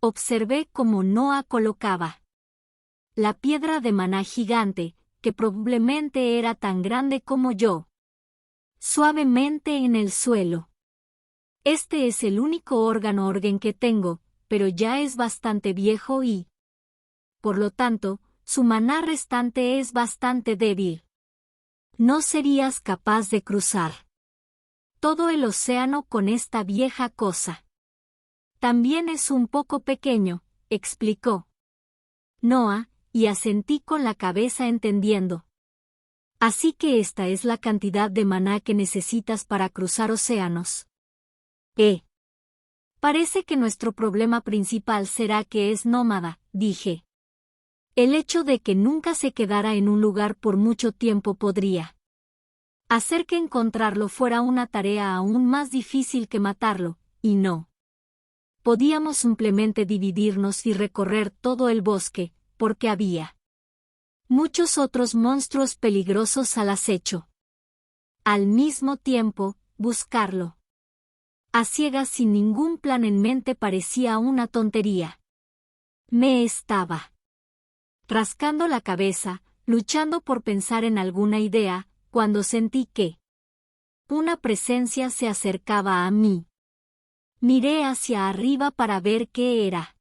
Speaker 1: Observé cómo Noah colocaba la piedra de maná gigante, que probablemente era tan grande como yo, suavemente en el suelo. Este es el único órgano Orgen que tengo, pero ya es bastante viejo y, por lo tanto, su maná restante es bastante débil. No serías capaz de cruzar todo el océano con esta vieja cosa. También es un poco pequeño, explicó Noah, y asentí con la cabeza entendiendo. Así que esta es la cantidad de maná que necesitas para cruzar océanos. Parece que nuestro problema principal será que es nómada, dije. El hecho de que nunca se quedara en un lugar por mucho tiempo podría hacer que encontrarlo fuera una tarea aún más difícil que matarlo, y no podíamos simplemente dividirnos y recorrer todo el bosque, porque había muchos otros monstruos peligrosos al acecho. Al mismo tiempo, buscarlo a ciegas sin ningún plan en mente parecía una tontería. Me estaba rascando la cabeza, luchando por pensar en alguna idea, cuando sentí que una presencia se acercaba a mí. Miré hacia arriba para ver qué era.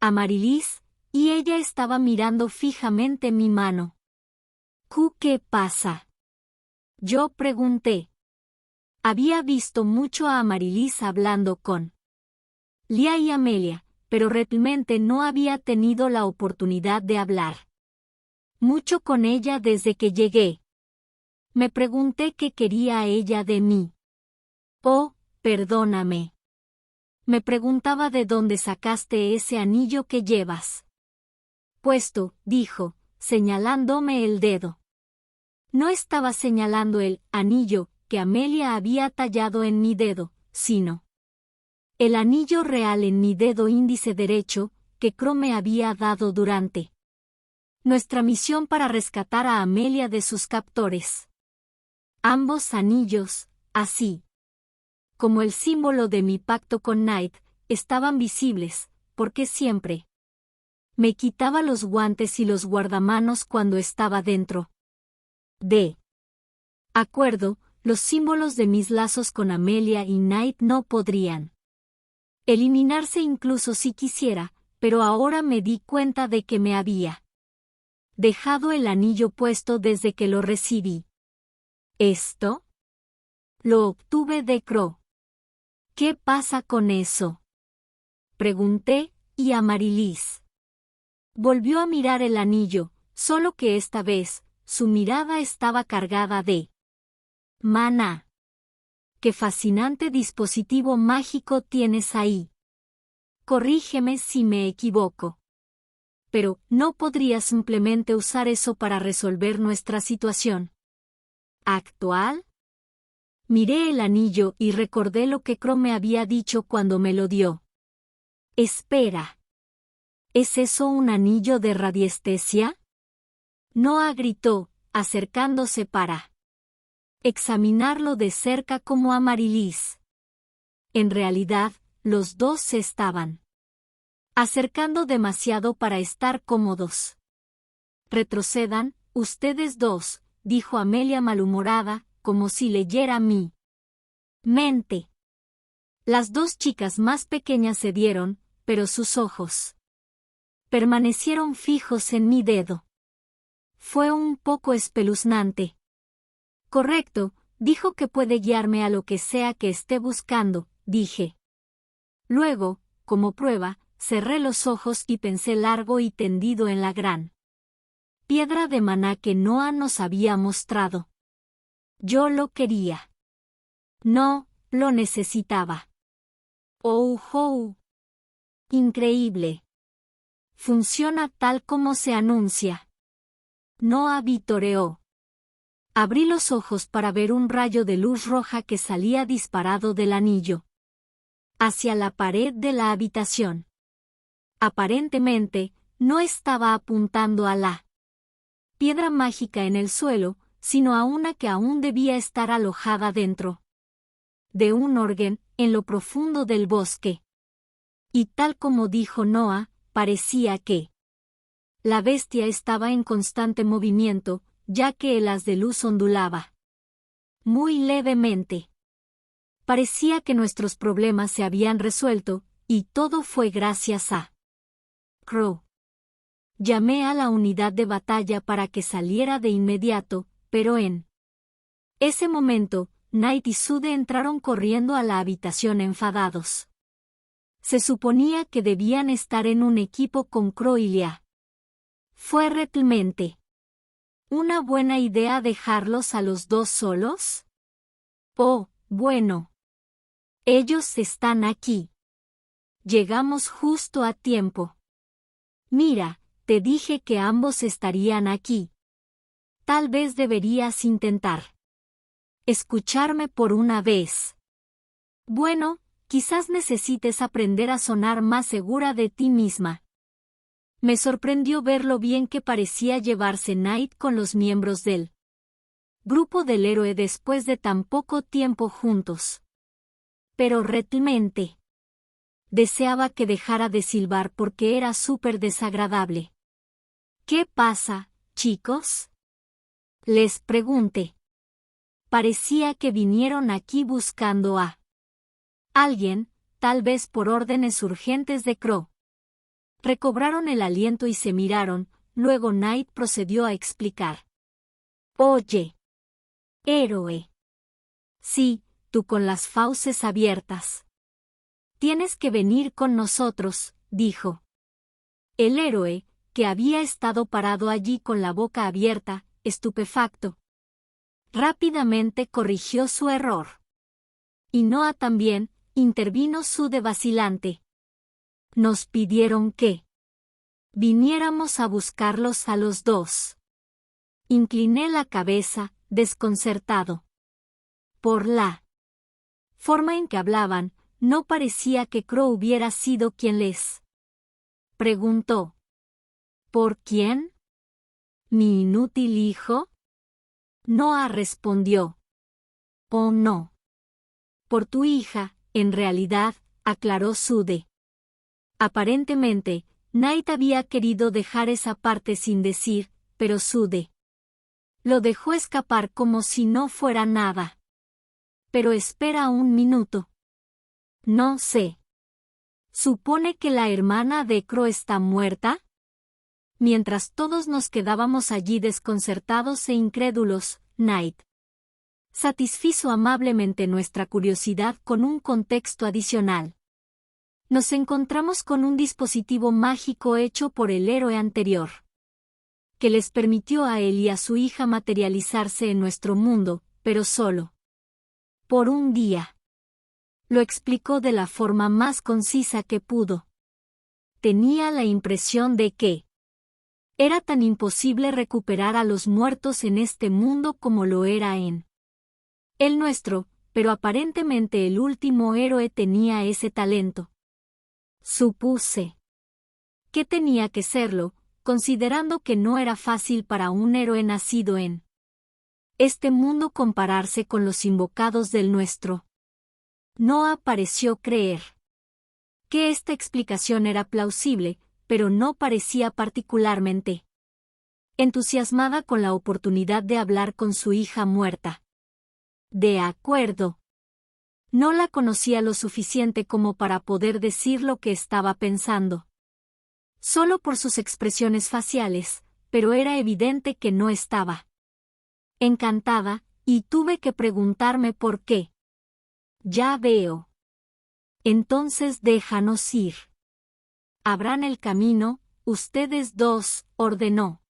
Speaker 1: Amaryllis, y ella estaba mirando fijamente mi mano. ¿Qué pasa?, yo pregunté. Había visto mucho a Amaryllis hablando con Lia y Amelia, pero realmente no había tenido la oportunidad de hablar mucho con ella desde que llegué. Me pregunté qué quería ella de mí. Oh, perdóname. Me preguntaba de dónde sacaste ese anillo que llevas puesto, dijo, señalándome el dedo. No estaba señalando el anillo que Amelia había tallado en mi dedo, sino el anillo real en mi dedo índice derecho, que Crow me había dado durante nuestra misión para rescatar a Amelia de sus captores. Ambos anillos, así como el símbolo de mi pacto con Night, estaban visibles, porque siempre me quitaba los guantes y los guardamanos cuando estaba dentro de acuerdo, los símbolos de mis lazos con Amelia y Night no podrían eliminarse incluso si quisiera, pero ahora me di cuenta de que me había dejado el anillo puesto desde que lo recibí. ¿Esto? Lo obtuve de Crow. ¿Qué pasa con eso? Pregunté, y Amaryllis volvió a mirar el anillo, solo que esta vez, su mirada estaba cargada de maná. ¡Qué fascinante dispositivo mágico tienes ahí! Corrígeme si me equivoco. Pero, ¿no podrías simplemente usar eso para resolver nuestra situación actual? Miré el anillo y recordé lo que Crow me había dicho cuando me lo dio. Espera. ¿Es eso un anillo de radiestesia? Noah gritó, acercándose para examinarlo de cerca como Amaryllis. En realidad, los dos se estaban acercando demasiado para estar cómodos. Retrocedan, ustedes dos, dijo Amelia malhumorada, como si leyera mi mente. Las dos chicas más pequeñas cedieron, pero sus ojos permanecieron fijos en mi dedo. Fue un poco espeluznante. Correcto, dijo que puede guiarme a lo que sea que esté buscando, dije. Luego, como prueba, cerré los ojos y pensé largo y tendido en la gran piedra de maná que Noah nos había mostrado. Yo lo quería. No, lo necesitaba. ¡Oh, oh! Increíble. Funciona tal como se anuncia. Noah vitoreó. Abrí los ojos para ver un rayo de luz roja que salía disparado del anillo hacia la pared de la habitación. Aparentemente, no estaba apuntando a la piedra mágica en el suelo, sino a una que aún debía estar alojada dentro de un orgen, en lo profundo del bosque. Y tal como dijo Noah, parecía que la bestia estaba en constante movimiento, ya que el haz de luz ondulaba muy levemente. Parecía que nuestros problemas se habían resuelto, y todo fue gracias a Crow. Llamé a la unidad de batalla para que saliera de inmediato, pero en ese momento, Knight y Sude entraron corriendo a la habitación enfadados. Se suponía que debían estar en un equipo con Crow y Leah. ¿Fue realmente una buena idea dejarlos a los dos solos? Oh, bueno. Ellos están aquí. Llegamos justo a tiempo. Mira, te dije que ambos estarían aquí. Tal vez deberías intentar escucharme por una vez. Bueno, quizás necesites aprender a sonar más segura de ti misma. Me sorprendió ver lo bien que parecía llevarse Knight con los miembros del grupo del héroe después de tan poco tiempo juntos. Pero realmente deseaba que dejara de silbar porque era súper desagradable. ¿Qué pasa, chicos? Les pregunté. Parecía que vinieron aquí buscando a alguien, tal vez por órdenes urgentes de Crow. Recobraron el aliento y se miraron, luego Knight procedió a explicar. Oye, héroe. Sí, tú con las fauces abiertas. Tienes que venir con nosotros, dijo. El héroe, que había estado parado allí con la boca abierta, estupefacto, rápidamente corrigió su error. Y Noah también, intervino Sude vacilante. Nos pidieron que viniéramos a buscarlos a los dos. Incliné la cabeza, desconcertado. Por la forma en que hablaban, no parecía que Crow hubiera sido quien les preguntó. ¿Por quién? ¿Mi inútil hijo? Noah respondió. Oh no. Por tu hija, en realidad, aclaró Sude. Aparentemente, Knight había querido dejar esa parte sin decir, pero Sude lo dejó escapar como si no fuera nada. Pero espera un minuto. No sé ¿Supone que la hermana de Crow está muerta? Mientras todos nos quedábamos allí desconcertados e incrédulos, Knight satisfizo amablemente nuestra curiosidad con un contexto adicional. Nos encontramos con un dispositivo mágico hecho por el héroe anterior, que les permitió a él y a su hija materializarse en nuestro mundo, pero solo por un día. Lo explicó de la forma más concisa que pudo. Tenía la impresión de que era tan imposible recuperar a los muertos en este mundo como lo era en el nuestro, pero aparentemente el último héroe tenía ese talento. Supuse que tenía que serlo, considerando que no era fácil para un héroe nacido en este mundo compararse con los invocados del nuestro. Noah pareció creer que esta explicación era plausible, pero no parecía particularmente entusiasmada con la oportunidad de hablar con su hija muerta. De acuerdo. No la conocía lo suficiente como para poder decir lo que estaba pensando. Solo por sus expresiones faciales, pero era evidente que no estaba encantada, y tuve que preguntarme por qué. Ya veo. Entonces déjanos ir. Abran el camino, ustedes dos, ordenó.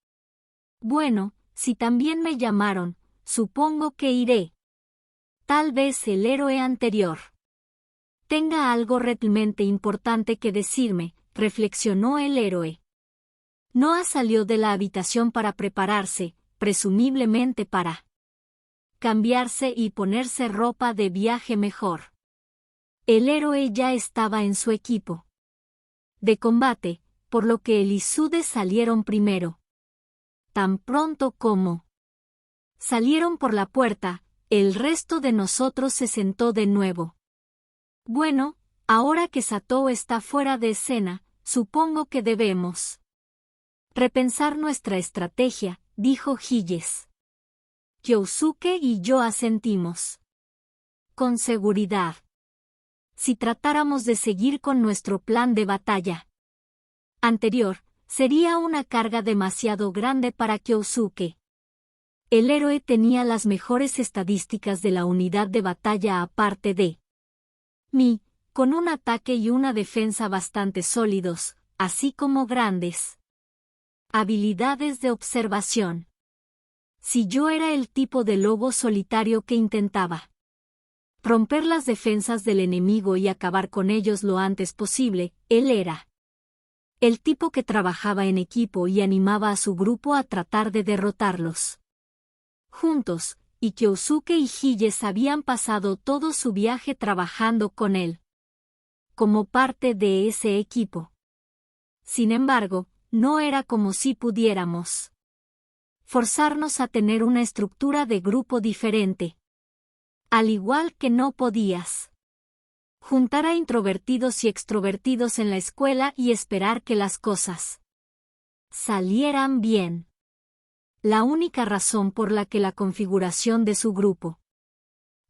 Speaker 1: Bueno, si también me llamaron, supongo que iré. Tal vez el héroe anterior tenga algo realmente importante que decirme, reflexionó el héroe. Noah salió de la habitación para prepararse, presumiblemente para cambiarse y ponerse ropa de viaje mejor. El héroe ya estaba en su equipo de combate, por lo que él y Sude salieron primero. Tan pronto como salieron por la puerta, el resto de nosotros se sentó de nuevo. Bueno, ahora que Satou está fuera de escena, supongo que debemos repensar nuestra estrategia, dijo Hiyes. Kyosuke y yo asentimos. Con seguridad. Si tratáramos de seguir con nuestro plan de batalla anterior, sería una carga demasiado grande para Kyosuke. El héroe tenía las mejores estadísticas de la unidad de batalla aparte de mí, con un ataque y una defensa bastante sólidos, así como grandes habilidades de observación. Si yo era el tipo de lobo solitario que intentaba romper las defensas del enemigo y acabar con ellos lo antes posible, él era el tipo que trabajaba en equipo y animaba a su grupo a tratar de derrotarlos juntos, y Kyosuke y Hiyes habían pasado todo su viaje trabajando con él como parte de ese equipo. Sin embargo, no era como si pudiéramos forzarnos a tener una estructura de grupo diferente. Al igual que no podías juntar a introvertidos y extrovertidos en la escuela y esperar que las cosas salieran bien. La única razón por la que la configuración de su grupo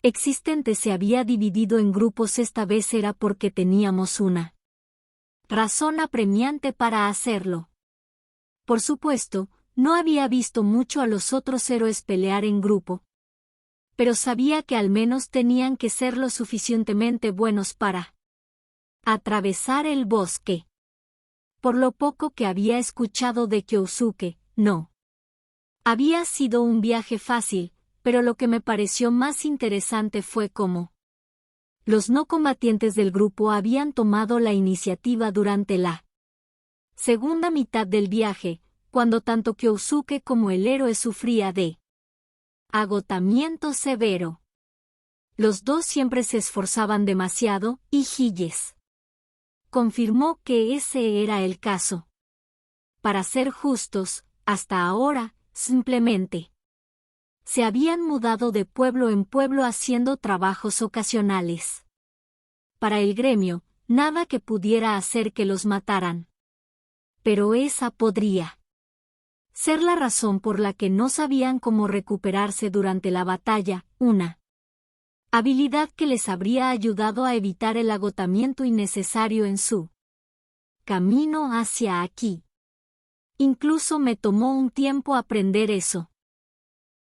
Speaker 1: existente se había dividido en grupos esta vez era porque teníamos una razón apremiante para hacerlo. Por supuesto, no había visto mucho a los otros héroes pelear en grupo, pero sabía que al menos tenían que ser lo suficientemente buenos para atravesar el bosque. Por lo poco que había escuchado de Kyosuke, no había sido un viaje fácil, pero lo que me pareció más interesante fue cómo los no combatientes del grupo habían tomado la iniciativa durante la segunda mitad del viaje, cuando tanto Kyosuke como el héroe sufría de agotamiento severo. Los dos siempre se esforzaban demasiado, y Hiyes confirmó que ese era el caso. Para ser justos, hasta ahora, simplemente se habían mudado de pueblo en pueblo haciendo trabajos ocasionales. Para el gremio, nada que pudiera hacer que los mataran. Pero esa podría ser la razón por la que no sabían cómo recuperarse durante la batalla, una habilidad que les habría ayudado a evitar el agotamiento innecesario en su camino hacia aquí. Incluso me tomó un tiempo aprender eso.